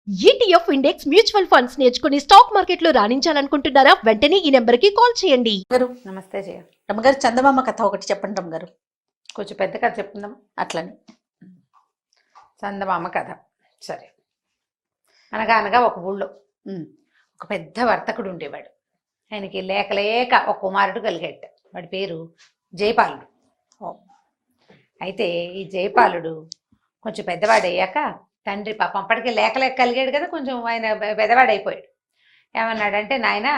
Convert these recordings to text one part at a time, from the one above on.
ETF index mutual funds నేర్చుకుని stock మార్కెట్లో రాణించాలనుకుంటున్నారా? వెంటనే ఈ నెంబర్కి కాల్ చేయండి. గారు నమస్తే జయ. రమ్మగారు చందమామ కథ ఒకటి చెప్పండి రమ్మగారు. కొంచెం పెద్ద కథ చెప్పుకుందాం. అట్లని చందమామ కథ. సరే. అనగా అనగా ఒక ఊళ్ళో ఒక పెద్ద వర్తకుడు ఉండేవాడు. ఆయనకి లేక లేక ఒక కుమారుడు కలిగాడు. వాడి పేరు జయపాలుడు. అయితే ఈ జయపాలుడు కొంచెం పెద్దవాడయ్యాక తండ్రి పాపం అప్పటికే లేక లేక కలిగాడు కదా, కొంచెం ఆయన పెద్దవాడైపోయాడు. ఏమన్నాడంటే, నాయన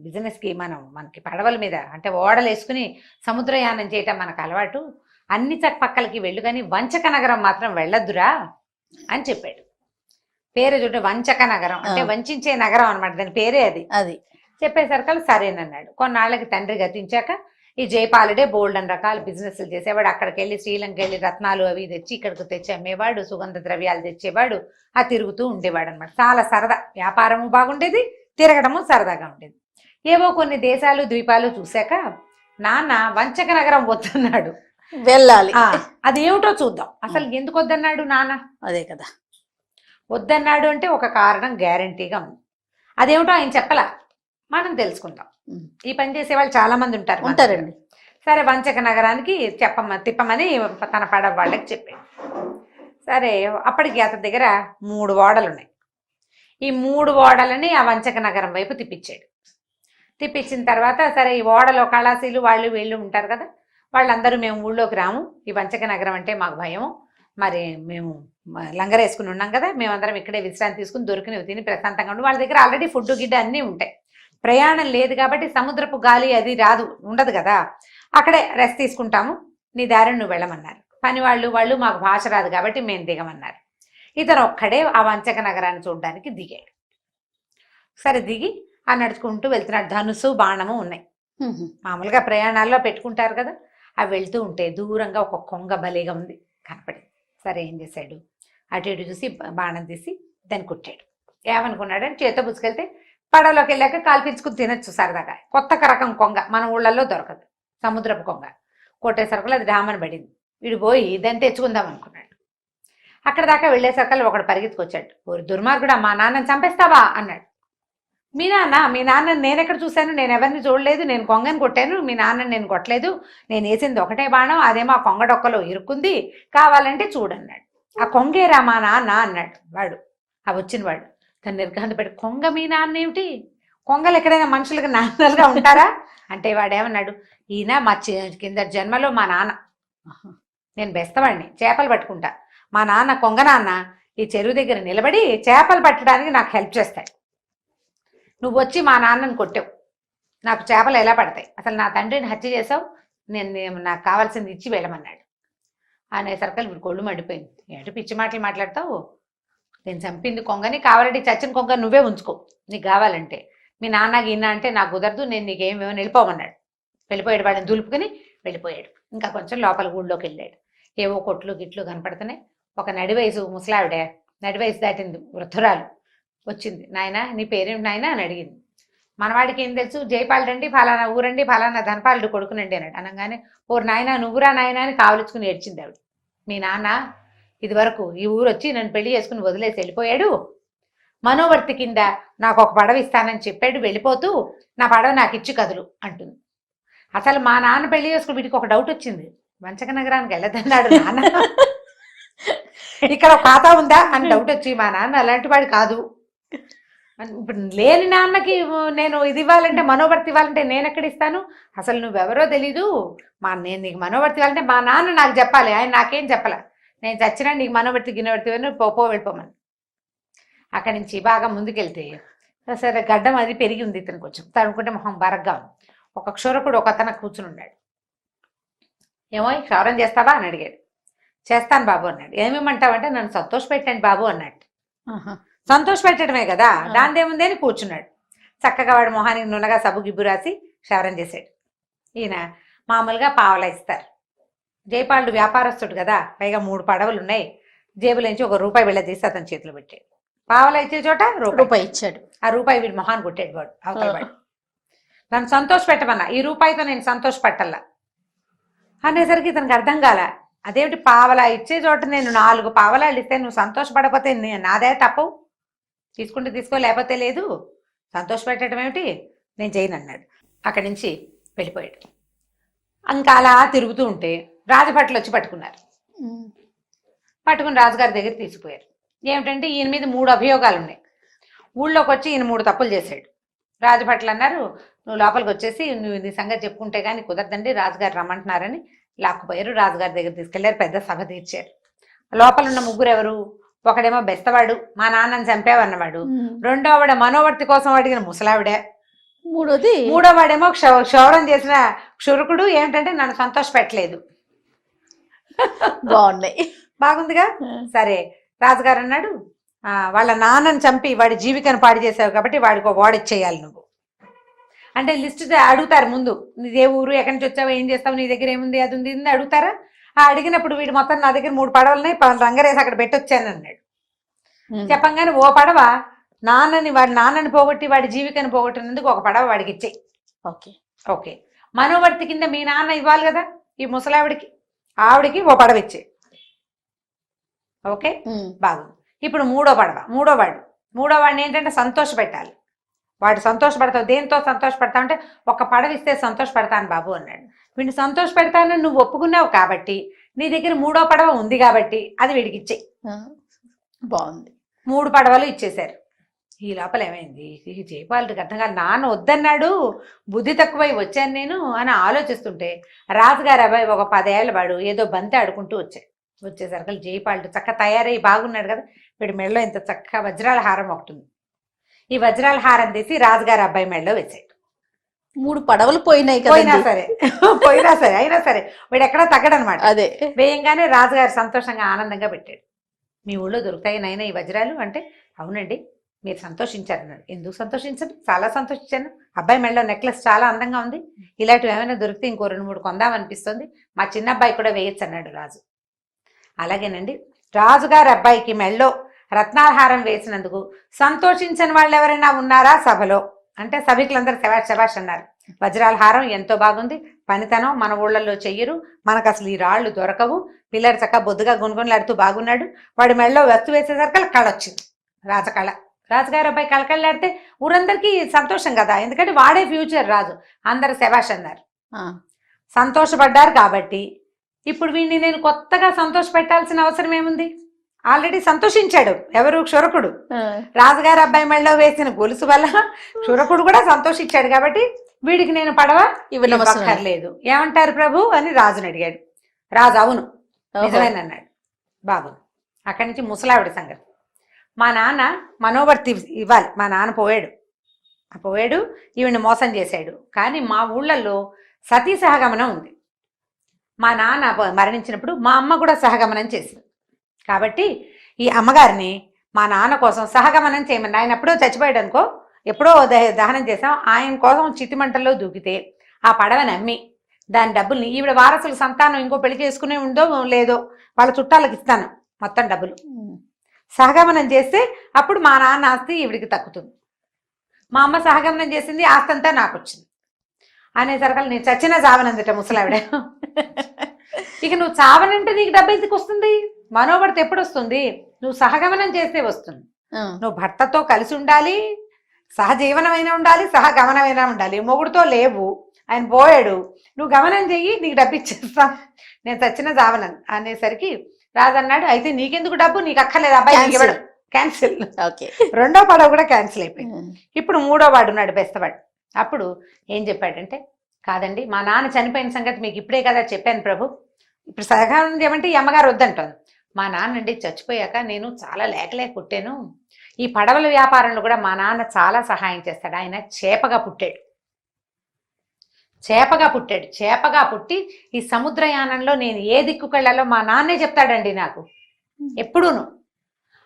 బిజినెస్కి మనకి పడవల మీద అంటే ఓడలు వేసుకుని సముద్రయానం చేయటం మనకు అలవాటు, అన్ని పక్కలకి వెళ్ళు కానీ వంచక నగరం మాత్రం వెళ్ళొద్దురా అని చెప్పాడు. పేరు చూడ వంచక నగరం అంటే వంచే నగరం అనమాట, దాని పేరే అది చెప్పేసరికి సరేనన్నాడు. కొన్నాళ్ళకి తండ్రి గతించాక ఈ జయపాలుడే బోల్డ్ అని రకాల బిజినెస్లు చేసేవాడు. అక్కడికి వెళ్ళి శ్రీలంక వెళ్ళి రత్నాలు అవి తెచ్చి ఇక్కడికి తెచ్చి అమ్మేవాడు, సుగంధ ద్రవ్యాలు తెచ్చేవాడు, ఆ తిరుగుతూ ఉండేవాడు అనమాట. చాలా సరదా, వ్యాపారము బాగుండేది, తిరగడము సరదాగా ఉండేది. ఏవో కొన్ని దేశాలు ద్వీపాలు చూశాక నాన్న వంచక నగరం వద్దన్నాడు. వెళ్ళాలి, అది ఏమిటో చూద్దాం. అసలు ఎందుకు వద్దన్నాడు నాన్న? అదే కదా, వద్దన్నాడు అంటే ఒక కారణం గ్యారంటీగా ఉంది. అదేమిటో ఆయన చెప్పలా, మనం తెలుసుకుందాం. ఈ పని చేసే వాళ్ళు చాలా మంది ఉంటారండి. సరే, వంచక నగరానికి తిప్పమని తన పడవ వాళ్ళకి చెప్పాడు. సరే, అప్పటికి అతని దగ్గర 3 ఓడలు ఉన్నాయి. ఈ 3 ఓడలని ఆ వంచక నగరం వైపు తిప్పించాడు. తిప్పించిన తర్వాత సరే, ఈ ఓడలో కళాశీలు వాళ్ళు వీళ్ళు ఉంటారు కదా, వాళ్ళందరూ మేము ఊళ్ళోకి రాము, ఈ వంచక నగరం అంటే మాకు భయము, మరి మేము లంగరేసుకుని ఉన్నాం కదా, మేమందరం ఇక్కడే విశ్రాంతి తీసుకుని దొరికినవి తిని ప్రశాంతంగా ఉండి, వాళ్ళ దగ్గర ఆల్రెడీ ఫుడ్ గిడ్డ అన్నీ ఉంటాయి, ప్రయాణం లేదు కాబట్టి సముద్రపు గాలి అది ఉండదు కదా, అక్కడే రెస్ట్ తీసుకుంటాము, నీ దారిని నువ్వు వెళ్ళమన్నారు. పని వాళ్ళు మాకు భాష రాదు కాబట్టి మేము దిగమన్నారు. ఇతను ఒక్కడే ఆ వంచక నగరాన్ని చూడడానికి దిగాడు. సరే, దిగి ఆ నడుచుకుంటూ వెళ్తున్నాడు. ధనుసు బాణము ఉన్నాయి, మామూలుగా ప్రయాణాల్లో పెట్టుకుంటారు కదా, అవి వెళ్తూ ఉంటే దూరంగా ఒక కొంగ భలేగా ఉంది కనపడింది. సరే, ఏం చేశాడు, అటు ఇటు చూసి బాణం తీసి దాన్ని కుట్టాడు. ఏమనుకున్నాడని చేత పుచ్చుకెళ్తే పడవలోకి వెళ్ళాక కాల్పించుకుని తినచ్చు సరదాగా. కొత్త రకం కొంగ, మన ఊళ్ళల్లో దొరకదు, సముద్రపు కొంగ. కొట్టేసరికలు అది డామని పడింది. వీడు పోయి దాన్ని తెచ్చుకుందాం అనుకున్నాడు. అక్కడ దాకా వెళ్ళేసరికలు ఒకడు పరిగెత్తుకొచ్చాడు. ఓరి దుర్మార్గుడా, మా నాన్నని చంపేస్తావా అన్నాడు. మీ నాన్న నేనెక్కడ చూశాను, నేను ఎవరిని చూడలేదు, నేను కొంగని కొట్టాను, మీ నాన్నని నేను కొట్టలేదు, నేను వేసింది ఒకటే బాణం, అదేమో ఆ కొంగ డొక్కలో ఇరుక్కుంది, కావాలంటే చూడన్నాడు. ఆ కొంగేరా మా నాన్న అన్నాడు వాడు, ఆ వచ్చినవాడు. తను నిర్ఘాంతపడి, కొంగ మీ నాన్న ఏమిటి, కొంగలు ఎక్కడైనా మనుషులకు నాన్నలుగా ఉంటారా అంటే వాడేమన్నాడు, ఈయన మా కింద జన్మలో మా నాన్న, నేను బెస్తవాడిని, చేపలు పట్టుకుంటా, మా నాన్న కొంగ నాన్న ఈ చెరువు దగ్గర నిలబడి చేపలు పట్టడానికి నాకు హెల్ప్ చేస్తాడు, నువ్వు వచ్చి మా నాన్నని కొట్టావు, నాకు చేపలు ఎలా పడతాయి, అసలు నా తండ్రిని హత్య చేసావు, నేను నాకు కావాల్సింది ఇచ్చి వెళ్ళమన్నాడు. అనేసరికి వీడు కొళ్ళు మండిపోయింది. ఏంటి పిచ్చి మాటలు మాట్లాడతావు, నేను చంపింది కొంగని, కావాలంటే చచ్చిన కొంగ నువ్వే ఉంచుకో నీకు కావాలంటే, మీ నాన్న గిన్న అంటే నాకు కుదరదు, నేను నీకేమేమో వెళ్ళిపోమన్నాడు. వెళ్ళిపోయాడు, వాడిని దులుపుకుని వెళ్ళిపోయాడు. ఇంకా కొంచెం లోపల ఊళ్ళోకి వెళ్ళాడు. ఏవో కొట్లు గిట్లు కనపడుతున్నాయి. ఒక నడివయసు ముసలావిడే, నడివయసు దాటింది వృద్ధురాలు వచ్చింది. నాయన నీ పేరేమిటి నాయన అని అడిగింది. మనవాడికి ఏం తెలుసు, జయపాలుడు అండి, ఫలానా ఊరండి, ఫలానా ధనపాలుడు కొడుకునండి అన్నాడు. అనగానే, ఓరు నాయన నువ్వురా నాయన అని కావలించుకుని ఏడ్చింది ఆవిడ. మీ నాన్న ఇది వరకు ఈ ఊరు వచ్చి నన్ను పెళ్లి చేసుకుని వదిలేసి వెళ్ళిపోయాడు, మనోవర్తి కింద నాకు ఒక పడవ ఇస్తానని చెప్పాడు, వెళ్ళిపోతూ నా పడవ నాకు ఇచ్చి కదులు అంటుంది. అసలు మా నాన్న పెళ్లి చేసుకుని వీటికి ఒక డౌట్ వచ్చింది, వంచక నగరానికి వెళ్ళదన్నాడు నాన్న, ఇక్కడ ఒక ఖాతా ఉందా అని డౌట్ వచ్చి, మా నాన్న అలాంటి వాడు కాదు, ఇప్పుడు లేని నాన్నకి నేను ఇది ఇవ్వాలంటే మనోవర్తి ఇవ్వాలంటే నేను ఎక్కడ ఇస్తాను, అసలు నువ్వెవరో తెలీదు, నేను నీకు మనోవర్తి ఇవ్వాలంటే మా నాన్న నాకు చెప్పాలి, ఆయన నాకేం చెప్పాల, నేను చచ్చినా నీకు మనోవర్తి గిన్నెవర్తి వెళ్ళిపోమని. అక్కడి నుంచి బాగా ముందుకెళ్తే సరే గడ్డం అది పెరిగి ఉంది ఇతను, కొంచెం తనుకుంటే మొహం బరగ్గా ఉంది. ఒక క్షురకుడు ఒక అతను కూర్చుని ఉన్నాడు. ఏమో క్షౌరం చేస్తావా అని అడిగాడు. చేస్తాను బాబు అన్నాడు. ఏమేమంటావంటే నన్ను సంతోష పెట్టండి బాబు అన్నట్టు. సంతోష పెట్టడమే కదా, దాందేముంది అని కూర్చున్నాడు. చక్కగా వాడు మొహానికి నున్నగా సబ్బు గిబ్బు రాసి క్షౌరం చేశాడు. ఈయన మామూలుగా పావలా ఇస్తారు. జయపాలుడు వ్యాపారస్తుడు కదా, పైగా 3 పడవలు ఉన్నాయి, జేబులోంచి ₹1 వెళ్ళదీసి అతని చేతిలో పెట్టాడు. పావలా ఇచ్చే చోట రూపాయి ఇచ్చాడు. ఆ రూపాయి వీడు మొహాన్ని కొట్టాడు వాడు, అవతల వాడు. నన్ను సంతోష పెట్టమన్నా, ఈ రూపాయితో నేను సంతోష పెట్టల్లా అనేసరికి ఇతనికి అర్థం కాల. అదేమిటి, పావలా ఇచ్చే చోట నేను 4 పావలాలు ఇస్తే నువ్వు సంతోషపడకపోతే నాదే తప్పు, తీసుకుంటే తీసుకో, లేకపోతే లేదు, సంతోష పెట్టడం ఏమిటి, నేను చేయను అన్నాడు. అక్కడి నుంచి వెళ్ళిపోయాడు. ఇంకా అలా తిరుగుతూ ఉంటే రాజభట్లు వచ్చి పట్టుకున్నారు. పట్టుకుని రాజుగారి దగ్గర తీసుకుపోయారు. ఏమిటంటే ఈయన మీద 3 అభియోగాలు ఉన్నాయి. ఊళ్ళోకి వచ్చి ఈయన 3 తప్పులు చేశాడు. రాజభట్లు అన్నారు, నువ్వు లోపలికి వచ్చేసి నువ్వు నీ సంగతి చెప్పుకుంటే కానీ కుదరదండి, రాజుగారు రమ్మంటున్నారని లాక్కుపోయారు. రాజుగారి దగ్గర తీసుకెళ్లారు, పెద్ద సభ తీర్చారు. లోపల ఉన్న 3 ఎవరు? ఒకడేమో బెస్తవాడు, మా నాన్నని చంపేవన్నవాడు. రెండోవాడ మనోవర్తి కోసం అడిగిన ముసలావిడే. మూడోవాడేమో క్షౌరం చేసిన క్షురకుడు, ఏమిటంటే నన్ను సంతోష పెట్టలేదు. బాగున్నాయి, బాగుందిగా. సరే రాజుగారు అన్నాడు, వాళ్ళ నాన్నని చంపి వాడి జీవికను పాడు చేసావు కాబట్టి వాడికి ఒక ఓడిచ్చేయాలి నువ్వు అంటే లిస్ట్ అడుగుతారు ముందు. నీదే ఊరు, ఎక్కడి నుంచి వచ్చావు, ఏం చేస్తావు, నీ దగ్గర ఏముంది, అది ఉంది, ఇది అడుగుతారా? అడిగినప్పుడు వీడు మొత్తం నా దగ్గర 3 పడవలున్నాయి, రంగరేసి అక్కడ పెట్టొచ్చాను అన్నాడు. చెప్పంగానే ఓ పడవ వాడి నాన్నని పోగొట్టి వాడి జీవికను పోగొట్టినందుకు ఒక పడవ వాడికి ఇచ్చేయి. ఓకే ఓకే, మనోవర్తి కింద మీ నాన్న ఇవ్వాలి కదా ఈ ముసలావిడికి, ఆవిడికి ఓ పడవ ఇచ్చేయి. ఓకే బాగుంది. ఇప్పుడు మూడోవాడిని ఏంటంటే సంతోష పెట్టాలి. వాడు సంతోషపడతావు, దేంతో సంతోషపడతావు అంటే ఒక పడవ ఇస్తే సంతోషపడతాను బాబు అన్నాడు. వీడిని సంతోష పెడతానని నువ్వు ఒప్పుకున్నావు కాబట్టి నీ దగ్గర 3వ పడవ ఉంది కాబట్టి అది వీడికి ఇచ్చేయి. బాగుంది. 3 పడవలు ఇచ్చేశారు. ఈ లోపల ఏమైంది, జయపాలుడికి అర్థం కాదు. నాన్న వద్దన్నాడు, బుద్ధి తక్కువై వచ్చాను నేను అని ఆలోచిస్తుంటే రాజుగారి అబ్బాయి ఒక 10 ఏళ్ళ వాడు ఏదో బంతి ఆడుకుంటూ వచ్చేసరికి జయపాలుడు చక్క తయారై బాగున్నాడు కదా, వీడి మెడలో ఇంత చక్క వజ్రాల హారం ఒకటి ఉంది. ఈ వజ్రాల హారం తీసి రాజుగారి అబ్బాయి మెడలో వేసాడు. 3 పడవలు పోయినాయి కదా, పోయినా సరే అయినా సరే వీడు ఎక్కడా తగ్గడనమాట. అదే వేయంగానే రాజుగారు సంతోషంగా ఆనందంగా పెట్టాడు. మీ ఊళ్ళో దొరుకుతాయి నాయన ఈ వజ్రాలు అంటే, అవునండి మీరు సంతోషించారు అన్నాడు. ఎందుకు సంతోషించండి, చాలా సంతోషించాను, అబ్బాయి మెడలో నెక్లెస్ చాలా అందంగా ఉంది, ఇలాంటివి ఏమైనా దొరికితే ఇంకో 2-3 కొందామనిపిస్తుంది, మా చిన్న అబ్బాయి కూడా వేయచ్చు అన్నాడు రాజు. అలాగేనండి, రాజుగారి అబ్బాయికి మెడలో రత్నాహారం వేసినందుకు సంతోషించని వాళ్ళు ఎవరైనా ఉన్నారా సభలో అంటే సభికులందరూ శబాష్ అన్నారు. వజ్రాల హారం ఎంతో బాగుంది, పనితనం మన ఊళ్ళల్లో చెయ్యరు, మనకు అసలు ఈ రాళ్ళు దొరకవు, పిల్లలు చక్క బొద్దుగా గుణగుణలాడుతూ బాగున్నాడు. వాడి మెడలో వస్తు వేసేసరికి కళ వచ్చింది, రాజకళ. రాజుగారి అబ్బాయి కళకళలాడితే ఊరందరికీ సంతోషం కదా, ఎందుకంటే వాడే ఫ్యూచర్ రాజు. అందరు శబాష్ అన్నారు, సంతోషపడ్డారు. కాబట్టి ఇప్పుడు వీడిని నేను కొత్తగా సంతోష పెట్టాల్సిన అవసరం ఏముంది, ఆల్రెడీ సంతోషించాడు ఎవరు, క్షురకుడు. రాజుగారి అబ్బాయి మెడలో వేసిన గొలుసు వల్ల క్షురకుడు కూడా సంతోషించాడు కాబట్టి వీడికి నేను పడవ ఇవ్వనవసరం ఏమంటారు ప్రభు అని రాజుని అడిగాడు. రాజు అవును నిజమేనన్నాడు. బాగుంది. అక్కడి నుంచి ముసలావిడ సంగతి, మా నాన్న మనోవర్తి ఇవ్వాలి, మా నాన్న పోయాడు ఈవిని మోసం చేశాడు. కానీ మా ఊళ్ళల్లో సతీ సహగమనం ఉంది. మా నాన్న మరణించినప్పుడు మా అమ్మ కూడా సహగమనం చేసింది. కాబట్టి ఈ అమ్మగారిని మా నాన్న కోసం సహగమనం చేయమని, ఆయన ఎప్పుడో చచ్చిపోయాడు అనుకో, ఎప్పుడో దహనం చేసాం, ఆయన కోసం చితిమంటల్లో దూకితే ఆ పడవని అమ్మి దాని డబ్బుల్ని ఈవిడ వారసులు సంతానం ఇంకో పెళ్లి చేసుకునే ఉందో లేదో వాళ్ళ చుట్టాలకు ఇస్తాను మొత్తం డబ్బులు. సహగమనం చేస్తే అప్పుడు మా నాన్న ఆస్తి ఈవిడికి తక్కుతుంది. మా అమ్మ సహగమనం చేసింది, ఆస్తి అంతా నాకు వచ్చింది అనేసరికి నేను చచ్చినా చావనందిట ముసలావిడ. ఇక నువ్వు చావనంటే నీకు డబ్బు ఎందుకు వస్తుంది, మనోవర్తి ఎప్పుడు వస్తుంది, నువ్వు సహగమనం చేస్తే వస్తుంది. నువ్వు భర్తతో కలిసి ఉండాలి, సహజీవనమైనా ఉండాలి, సహగమనమైనా ఉండాలి. మొగుడుతో లేవు, ఆయన పోయాడు, నువ్వు గమనం చెయ్యి, నీకు డబ్బు ఇచ్చేస్తా, నేను చచ్చిన చావనని అనేసరికి రాజు అన్నాడు, అయితే నీకెందుకు డబ్బు, నీకు అక్కర్లేదు, అబ్బాయి ఇవ్వడం క్యాన్సిల్. రెండో పడవ కూడా క్యాన్సిల్ అయిపోయింది. ఇప్పుడు 3వ వాడు ఉన్నాడు బెస్తవాడు. అప్పుడు ఏం చెప్పాడంటే, కాదండి మా నాన్న చనిపోయిన సంగతి మీకు ఇప్పుడే కదా చెప్పాను ప్రభు, ఇప్పుడు సహగమనం చేయమంటే ఈ అమ్మగారు వద్దంటాను. మా నాన్నండి చచ్చిపోయాక నేను చాలా లేకలేక పుట్టాను, ఈ పడవల వ్యాపారంలో కూడా మా నాన్న చాలా సహాయం చేస్తాడు. ఆయన చేపగా పుట్టి ఈ సముద్రయానంలో నేను ఏ దిక్కుకెళ్లాలో మా నాన్నే చెప్తాడండి నాకు ఎప్పుడూను.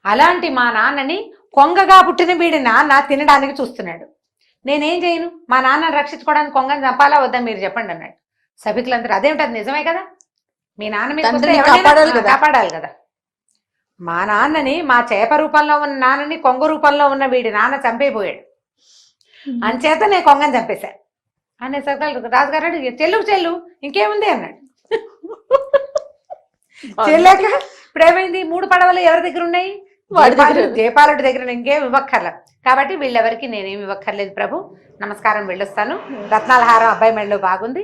అలాంటి మా నాన్నని కొంగగా పుట్టిన వీడి నాన్న తినడానికి చూస్తున్నాడు, నేనేం చేయను, మా నాన్నని రక్షించుకోవడానికి కొంగని చంపాలా వద్దా మీరు చెప్పండి అన్నాడు. సభికులందరూ అదేమిటది నిజమే కదా, మీ నాన్న మీద కాపాడాలి కదా, మా నాన్నని మా చేప రూపంలో ఉన్న నాన్నని కొంగ రూపంలో ఉన్న వీడి నాన్న చంపైపోయాడు, అంచేత నేను కొంగని చంపేశా అనేసరికి రాజుగారు చెల్లు ఇంకేముంది అన్నాడు. చెల్లాక ఇప్పుడు ఏమైంది, 3 పడవలు ఎవరి దగ్గర ఉన్నాయి, వాడి దగ్గర జయపాలుడి దగ్గర ఇంకేం ఇవ్వక్కర్లేదు. కాబట్టి వీళ్ళెవరికి నేనేమి ఇవ్వక్కర్లేదు ప్రభు, నమస్కారం, వెళ్ళొస్తాను. రత్నాల హారం అబ్బాయి మెడలో బాగుంది,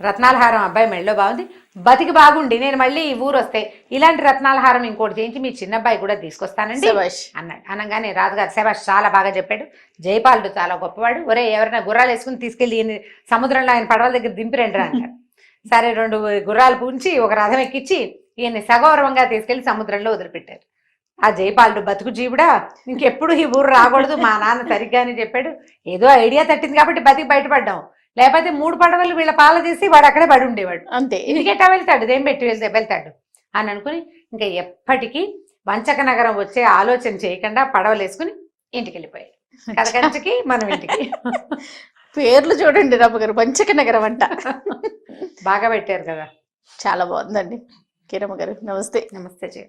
రత్నాల హారం అబ్బాయి మెడలో బాగుంది, బతికి బాగుండి నేను మళ్ళీ ఈ ఊరు వస్తే ఇలాంటి రత్నాల హారం ఇంకోటి చేయించి మీ చిన్న అబ్బాయి కూడా తీసుకొస్తానండి శభాష్. అన్నాడు. అనగానే రాజుగారు శభాష్ చాలా బాగా చెప్పాడు, జయపాలుడు చాలా గొప్పవాడు, ఒరే ఎవరైనా గుర్రాలు వేసుకుని తీసుకెళ్ళి ఈయన సముద్రంలో ఆయన పడవల దగ్గర దింపిరండి అన్నారు. సరే 2 గుర్రాలు పూంచి ఒక రథం ఎక్కించి ఈయన్ని సగౌరవంగా తీసుకెళ్లి సముద్రంలో వదిలిపెట్టారు. ఆ జయపాలుడు బతుకు జీవుడా, ఇంకెప్పుడు ఈ ఊరు రాకూడదు, మా నాన్న సరిగ్గానే చెప్పాడు, ఏదో ఐడియా తట్టింది కాబట్టి బతికి బయటపడ్డాం, లేకపోతే 3 పడవలు వీళ్ళ పాల తీసి వాడు అక్కడే పడి ఉండేవాడు, అంతే. ఇంటికెట్టా వెళ్తాడు, ఇదేం పెట్టి వెళ్తాడు అని అనుకుని ఇంకా ఎప్పటికీ వంచక నగరం వచ్చే ఆలోచన చేయకుండా పడవలు వేసుకుని ఇంటికి వెళ్ళిపోయాడు. కథకంచికి మనం ఇంటికి. పేర్లు చూడండి రమ్మగారు, వంచక నగరం అంట. బాగా పెట్టారు కదా. చాలా బాగుందండి. కిరమ్మ గారు నమస్తే. నమస్తే.